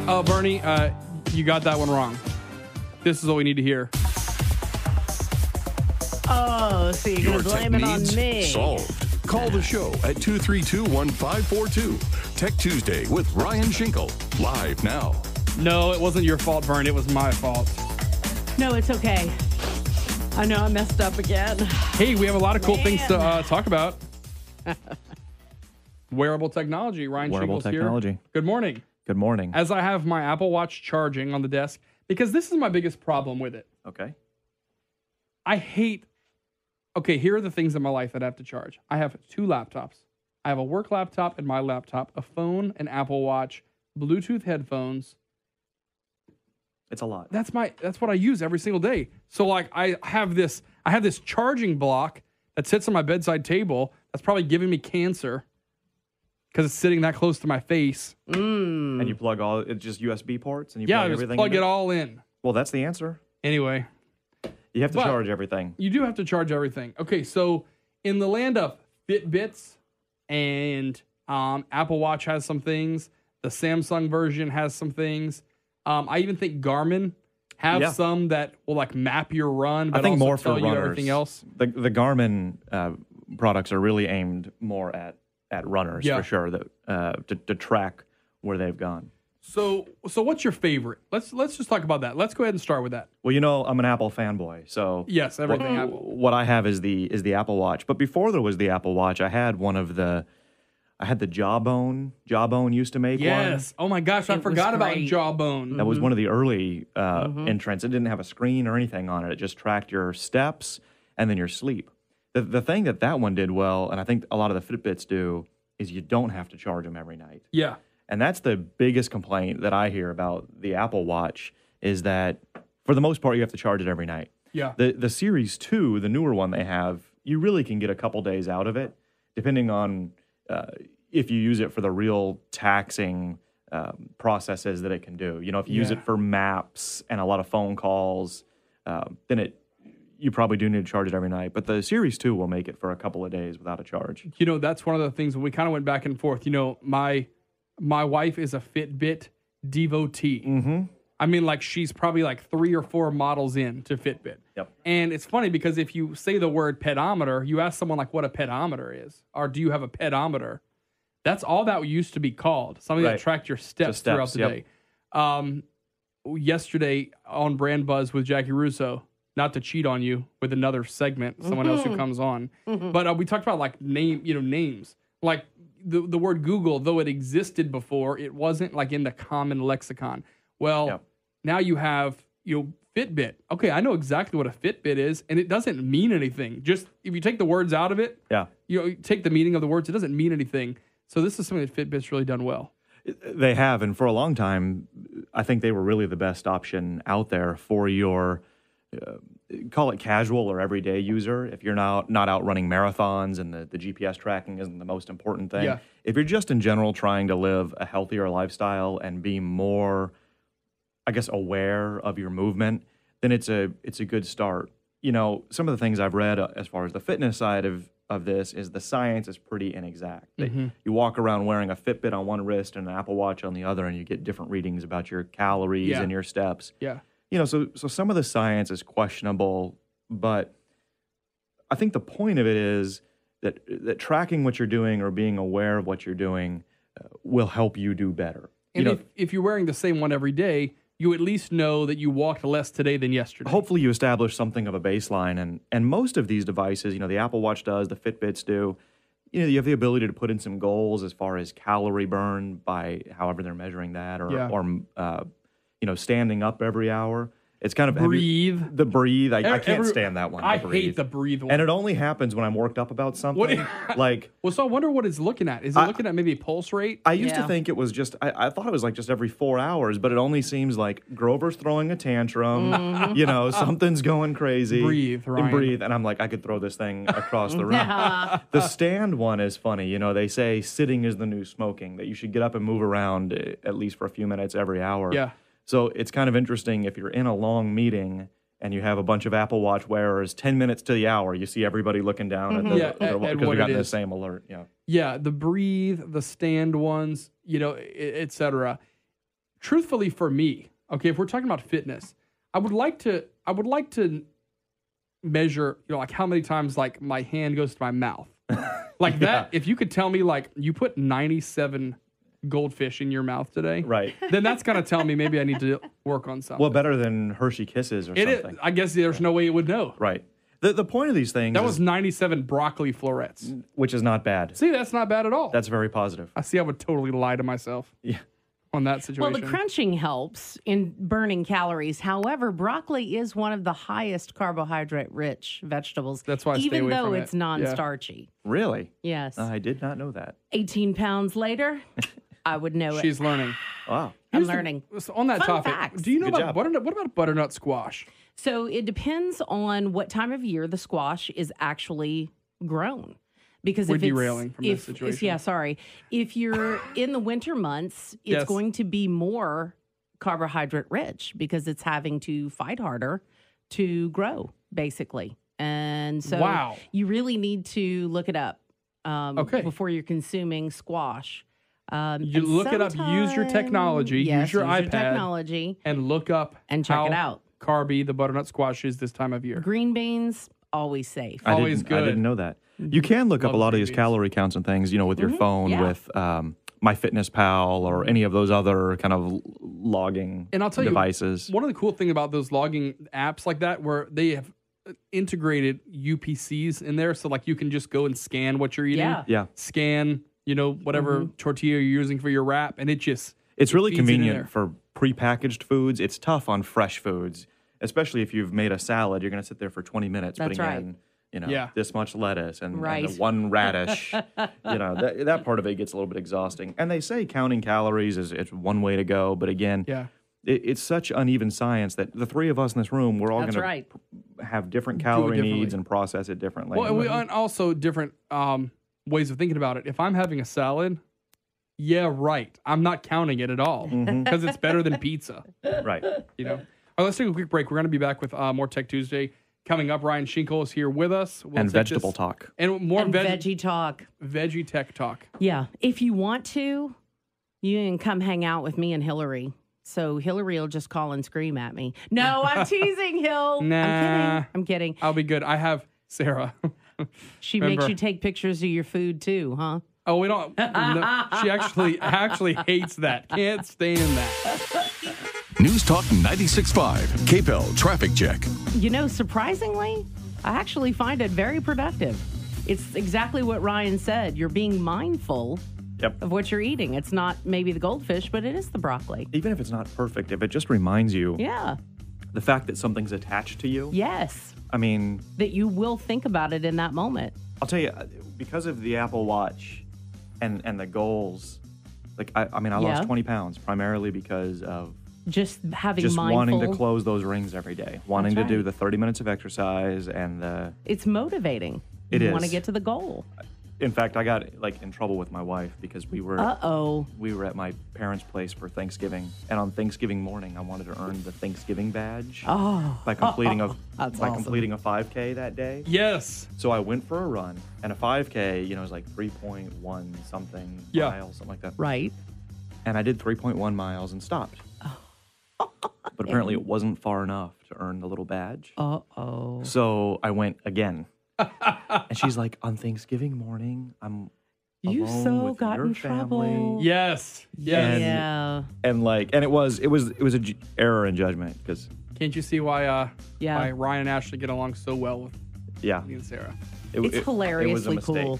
Oh, Bernie, you got that one wrong. This is what we need to hear. Oh, so you're going to blame it on me. Solved. Call the show at 232-1542. Tech Tuesday with Ryan Shinkle. Live now. No, it wasn't your fault, Bernie. It was my fault. No, it's okay. I know I messed up again. Hey, we have a lot of cool things to talk about. Wearable technology. Ryan Wearable Shinkle's technology. Here. Good morning. Good morning. As I have my Apple Watch charging on the desk, because this is my biggest problem with it. Okay. I hate... Okay, here are the things in my life that I have to charge. I have 2 laptops. I have a work laptop and my laptop, a phone, an Apple Watch, Bluetooth headphones. It's a lot. That's what I use every single day. So like I have this charging block that sits on my bedside table that's probably giving me cancer because it's sitting that close to my face. And you plug it's just USB ports and you plug just everything plug in it all in. Well, that's the answer. Anyway. You have to charge everything. You do have to charge everything. Okay, so in the land of Fitbits and Apple Watch has some things. The Samsung version has some things. I even think Garmin have some that will like map your run, but I think also more tell for you runners. everything else. The Garmin products are really aimed more at runners for sure, that to track where they've gone. So what's your favorite? Let's just talk about that. Let's go ahead and start with that. Well, you know, I'm an Apple fanboy, so yes, everything Apple. What I have is the Apple Watch. But before there was the Apple Watch, I had the Jawbone. Jawbone used to make one. Yes. Oh my gosh, I forgot about Jawbone. That was one of the early entrants. It didn't have a screen or anything on it. It just tracked your steps and then your sleep. The thing that one did well, and I think a lot of the Fitbits do, is you don't have to charge them every night. Yeah. And that's the biggest complaint that I hear about the Apple Watch is that, for the most part, you have to charge it every night. Yeah. The Series 2, the newer one they have, you really can get a couple days out of it, depending on if you use it for the real taxing processes that it can do. You know, if you use it for maps and a lot of phone calls, then you probably do need to charge it every night. But the Series 2 will make it for a couple of days without a charge. You know, that's one of the things we kind of went back and forth. You know, my wife is a Fitbit devotee. Mm-hmm. I mean, like, she's probably like 3 or 4 models in to Fitbit. Yep. And it's funny because if you say the word pedometer, you ask someone like what a pedometer is, or do you have a pedometer? That's all that used to be called, something that tracked your steps throughout the day. Yesterday on Brand Buzz with Jackie Russo, not to cheat on you with another segment, someone else who comes on, but we talked about like names. Like the word Google, though it existed before, it wasn't like in the common lexicon. Well, now you have Fitbit. Okay, I know exactly what a Fitbit is, and it doesn't mean anything. Just if you take the words out of it, you take the meaning of the words, it doesn't mean anything. So this is something that Fitbit's really done well. They have, and for a long time, I think they were really the best option out there for your call it casual or everyday user. If you're not out running marathons and the GPS tracking isn't the most important thing. Yeah. If you're just in general trying to live a healthier lifestyle and be more, I guess, aware of your movement, then it's a good start. You know, some of the things I've read as far as the fitness side of this is the science is pretty inexact. You walk around wearing a Fitbit on one wrist and an Apple Watch on the other, and you get different readings about your calories and your steps. Yeah. You know, so some of the science is questionable, but I think the point of it is that tracking what you're doing or being aware of what you're doing will help you do better. And if you're wearing the same one every day, you at least know that you walked less today than yesterday. Hopefully you establish something of a baseline, and most of these devices, you know, the Apple Watch does, the Fitbits do, you know, you have the ability to put in some goals as far as calorie burn by however they're measuring that, or you know, standing up every hour. It's kind of breathe. The breathe. I can't stand that one. I hate the breathe one. And it only happens when I'm worked up about something. So I wonder what it's looking at. Is it looking at maybe pulse rate? I used to think it was just, I thought it was like just every 4 hours, but it only seems like Grover's throwing a tantrum. You know, something's going crazy. Breathe, Ryan. And breathe. And I'm like, I could throw this thing across the room. The stand one is funny. You know, they say sitting is the new smoking, that you should get up and move around at least for a few minutes every hour. Yeah. So it's kind of interesting if you're in a long meeting and you have a bunch of Apple Watch wearers, 10 minutes to the hour, you see everybody looking down at the because we got the same alert. Yeah. Yeah, the breathe, the stand ones, you know, et cetera. truthfully for me, okay, if we're talking about fitness, I would like to measure, like how many times like my hand goes to my mouth. Like that, if you could tell me like you put 97 goldfish in your mouth today, Right. then that's going to tell me maybe I need to work on something. Well, better than Hershey Kisses or something. I guess there's no way it would know. Right. The point of these things That is, was 97 broccoli florets. which is not bad. See, that's not bad at all. That's very positive. I see I would totally lie to myself Yeah. on that situation. Well, the crunching helps in burning calories. However, broccoli is one of the highest carbohydrate-rich vegetables. That's why I stay even away though from it. it's non-starchy. Really? Yes. I did not know that. 18 pounds later, I would know She's it. learning. Wow. I'm learning. So on that Fun topic, facts. do you know Good about job. what about butternut squash? So it depends on what time of year the squash is actually grown. Because We're if it's, derailing from this situation. Yeah, sorry. If you're in the winter months, it's Yes. going to be more carbohydrate rich because it's having to fight harder to grow, basically. And so Wow. you really need to look it up Okay. before you're consuming squash. You And look it up, use your sometime- technology, yes, use your iPad, technology, and look up and check how it out. carby the butternut squash is this time of year. Green beans, always safe. Always I good. didn't know that. You can look up a Love lot of green these beans. calorie counts and things, with your phone, yeah. with MyFitnessPal or any of those other kind of logging And I'll tell devices. you, one of the cool things about those logging apps like that, where they have integrated UPCs in there, so like you can just go and scan what you're eating, Yeah. Yeah. scan, whatever tortilla you're using for your wrap, and It's really feeds it in there. convenient for prepackaged foods. It's tough on fresh foods, especially if you've made a salad. You're going to sit there for 20 minutes That's putting right. in, Yeah. this much lettuce and Right. the one radish. That part of it gets a little bit exhausting. And they say counting calories is one way to go, but again, Yeah. it's such uneven science that the three of us in this room, we're all going That's to right. have different it calorie differently. needs and process it differently. Well, and also different ways of thinking about it. If I'm having a salad, yeah, right. I'm not counting it at all because it's better than pizza. Right. All right, let's take a quick break. We're going to be back with more Tech Tuesday coming up. Ryan Shinkle is here with us. We'll And take vegetable this- talk. and more And veggie talk. veggie tech talk. Yeah. If you want to, you can come hang out with me and Hillary. So Hillary will just call and scream at me. No, I'm teasing, Hill. Nah. I'm kidding. I'll be good. I have Sarah. She Remember- makes you take pictures of your food too, huh? Oh, we don't. No, she actually hates that. Can't stand that. News Talk 96.5, KPEL Traffic Check. Surprisingly, I actually find it very productive. It's exactly what Ryan said. You're being mindful Yep. of what you're eating. It's not maybe the goldfish, but it is the broccoli. Even if it's not perfect, if it just reminds you Yeah. the fact that something's attached to you. Yes. I mean, That you will think about it in that moment. I'll tell you, because of the Apple Watch and the goals, I Yeah. lost 20 pounds primarily because of Just having just mindful. wanting to close those rings every day, wanting That's to do right. the 30 minutes of exercise and It's motivating. It you is. want to get to the goal. in fact, I got in trouble with my wife because we were Uh-oh. at my parents' place for Thanksgiving, and on Thanksgiving morning, I wanted to earn the Thanksgiving badge Oh. by completing That's by awesome. completing a 5K that day. Yes. So I went for a run, and a 5K, it was like 3.1 something Yeah. miles, something like that. Right. And I did 3.1 miles and stopped. But apparently it wasn't far enough to earn the little badge. Uh-oh. So I went again. And she's like, on Thanksgiving morning, I'm You alone so with got your in family. trouble. Yes. Yes. Yeah. And it was a error in judgment because Can't you see why Yeah. why Ryan and Ashley get along so well with yeah, me and Sarah? It's hilariously cool.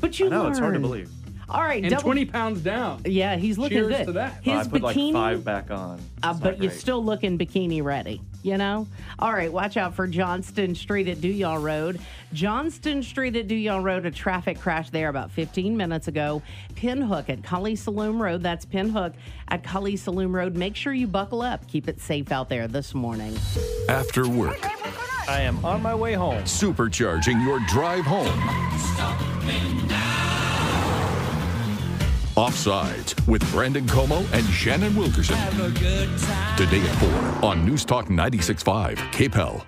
But you I know learn. it's hard to believe. All right. And 20 pounds down. Yeah, he's looking Cheers good. to that. I His put bikini. 5 back on. It's But not you're great. still looking bikini ready, All right, watch out for Johnston Street at Duyall Road. Johnston Street at Duyall Road, a traffic crash there about 15 minutes ago. Pinhook at Cully Saloon Road. That's Pinhook at Cully Saloon Road. Make sure you buckle up. Keep it safe out there this morning. After work, I am on my way home. supercharging your drive home. Offsides with Brandon Como and Shannon Wilkerson. Today at 4 on News Talk 96.5 KPEL.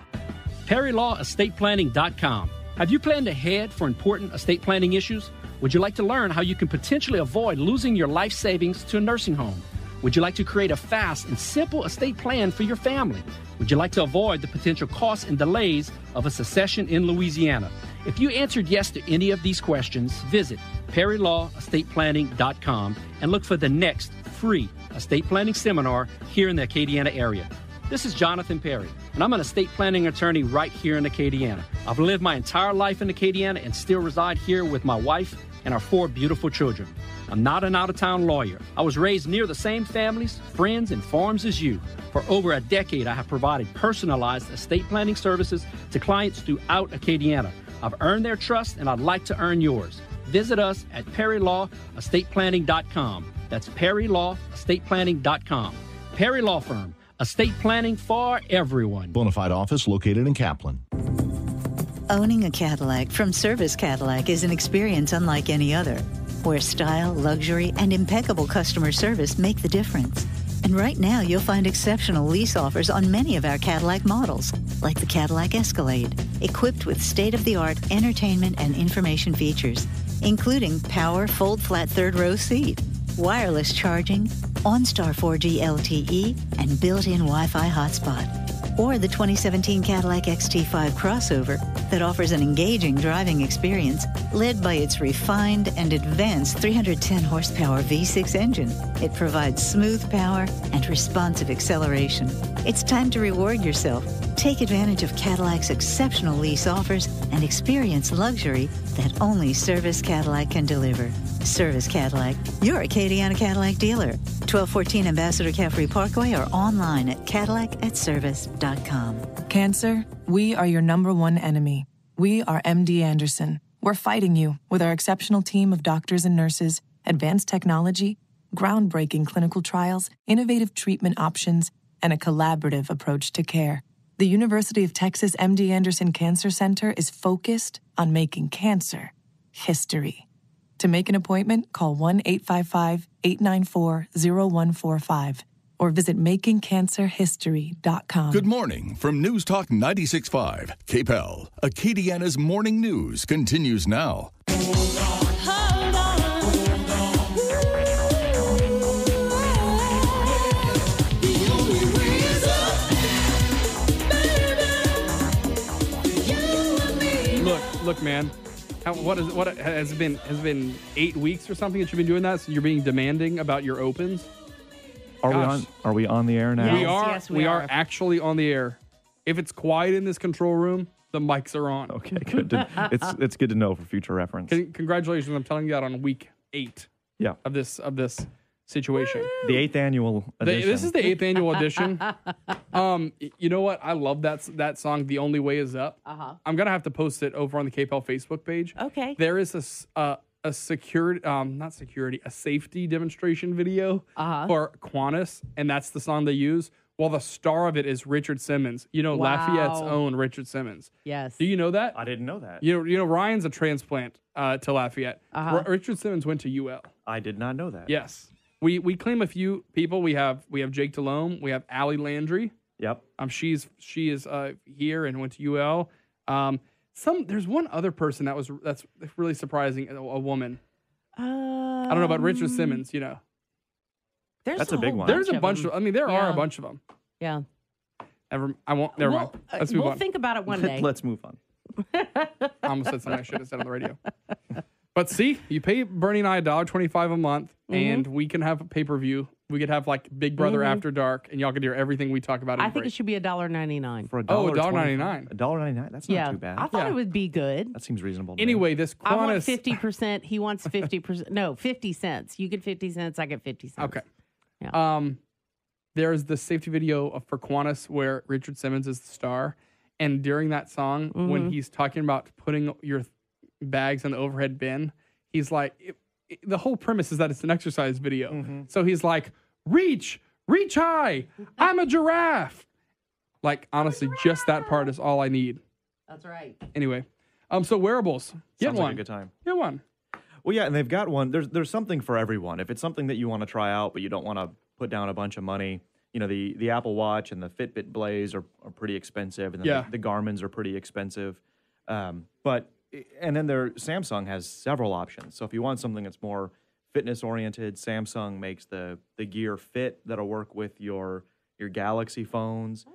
PerryLawEstatePlanning.com. Have you planned ahead for important estate planning issues? Would you like to learn how you can potentially avoid losing your life savings to a nursing home? Would you like to create a fast and simple estate plan for your family? Would you like to avoid the potential costs and delays of a succession in Louisiana? If you answered yes to any of these questions, visit PerryLawEstatePlanning.com and look for the next free estate planning seminar here in the Acadiana area. This is Jonathan Perry, and I'm an estate planning attorney right here in Acadiana. I've lived my entire life in Acadiana and still reside here with my wife and our 4 beautiful children. I'm not an out-of-town lawyer. I was raised near the same families, friends, and farms as you. For over a decade, I have provided personalized estate planning services to clients throughout Acadiana. I've earned their trust, and I'd like to earn yours. Visit us at PerryLawEstatePlanning.com. That's PerryLawEstatePlanning.com. Perry Law Firm. Estate planning for everyone. Bonafide office located in Kaplan. Owning a Cadillac from Service Cadillac is an experience unlike any other, where style, luxury, and impeccable customer service make the difference. And right now, you'll find exceptional lease offers on many of our Cadillac models, like the Cadillac Escalade, equipped with state-of-the-art entertainment and information features, including power fold-flat third-row seat, wireless charging, OnStar 4G LTE, and built-in Wi-Fi hotspot. Or the 2017 Cadillac XT5 crossover that offers an engaging driving experience led by its refined and advanced 310 horsepower V6 engine. It provides smooth power and responsive acceleration. It's time to reward yourself. Take advantage of Cadillac's exceptional lease offers and experience luxury that only Service Cadillac can deliver. Service Cadillac, your Acadiana Cadillac dealer. 1214 Ambassador Caffrey Parkway or online at CadillacAtService.com. Cancer, we are your number one enemy. We are MD Anderson. We're fighting you with our exceptional team of doctors and nurses, advanced technology, groundbreaking clinical trials, innovative treatment options, and a collaborative approach to care. The University of Texas MD Anderson Cancer Center is focused on making cancer history. To make an appointment, call 1-855-894-0145 or visit makingcancerhistory.com. Good morning from News Talk 96.5. KPEL, Acadiana's morning news continues now. Look, man. What has it been 8 weeks or something that you've been doing that? So you're being demanding about your opens? Are we on the air now? Yes, we are are actually on the air. If it's quiet in this control room, the mics are on. Okay, good. It's good to know for future reference. Congratulations! I'm telling you that on week 8. Yeah. Of this situation. The 8th annual edition. This is the 8th annual edition. You know what? I love that song. The Only Way Is Up. I'm gonna have to post it over on the KPEL Facebook page. Okay. There is a safety demonstration video for Qantas, and that's the song they use. Well, the star of it is Richard Simmons. You know, Lafayette's own Richard Simmons. Yes. Do you know that? I didn't know that. You know, Ryan's a transplant to Lafayette. Richard Simmons went to UL. I did not know that. Yes. We claim a few people. We have Jake Delhomme. We have Allie Landry. Yep. She is here and went to UL. There's one other person that's really surprising. A woman. I don't know about Richard Simmons. You know. That's a big one. There's a bunch of. I mean, there are a bunch of them. Yeah. Never mind. Let's move on. We'll think about it one day. Let's move on. I almost said something I should have said on the radio. But see, you pay Bernie and I $1.25 a month, and we can have a pay-per-view. We could have like Big Brother After Dark, and y'all could hear everything we talk about. I think it should be $1.99. For $1.99. $1.99. That's not too bad. I thought it would be good. That seems reasonable. Anyway, this Qantas. I want 50%. He wants 50%. No, 50 cents. You get 50 cents. I get 50 cents. Okay. Yeah. There's the safety video for Qantas where Richard Simmons is the star, and during that song, when he's talking about putting your bags in the overhead bin, he's like, the whole premise is that it's an exercise video. So he's like, reach high. I'm a giraffe. Like, honestly, just that part is all I need. That's right. Anyway, so wearables. Get Sounds one. like a good time. Get one. Well, yeah, and they've got one. There's something for everyone. If it's something that you want to try out, but you don't want to put down a bunch of money, you know, the Apple Watch and the Fitbit Blaze are pretty expensive, and then the Garmin's are pretty expensive. And then Samsung has several options. So if you want something that's more fitness oriented. Samsung makes the Gear Fit that'll work with your Galaxy phones.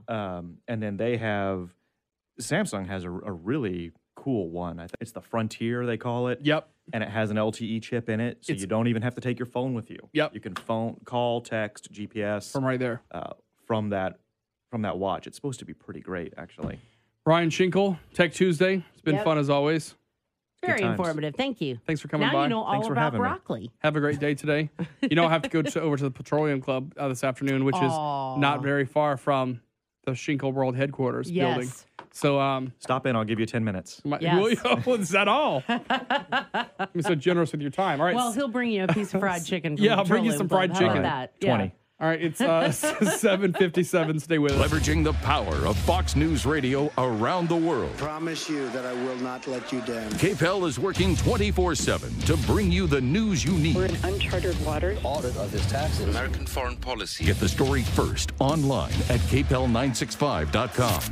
And then Samsung has a really cool one. I think it's the Frontier, they call it. Yep. And it has an LTE chip in it, so you don't even have to take your phone with you. Yep. You can call, text, GPS from right there. From that watch. It's supposed to be pretty great, actually. Ryan Shinkle, Tech Tuesday. It's been fun as always. Very informative. Thank you. Thanks for coming by. Now you know all about broccoli. Have a great day today. I have to go over to the Petroleum Club this afternoon, which is not very far from the Shinkle World Headquarters building. So stop in. I'll give you 10 minutes. Is that all? You're so generous with your time. All right. Well, he'll bring you a piece of fried chicken. From I'll bring you some fried chicken. How about that? 20. All right, it's 7:57. Stay with us. Leveraging the power of Fox News Radio around the world. Promise you that I will not let you down. KPEL is working 24/7 to bring you the news you need. We're in uncharted waters. Audit of his taxes. American foreign policy. Get the story first online at KPEL965.com.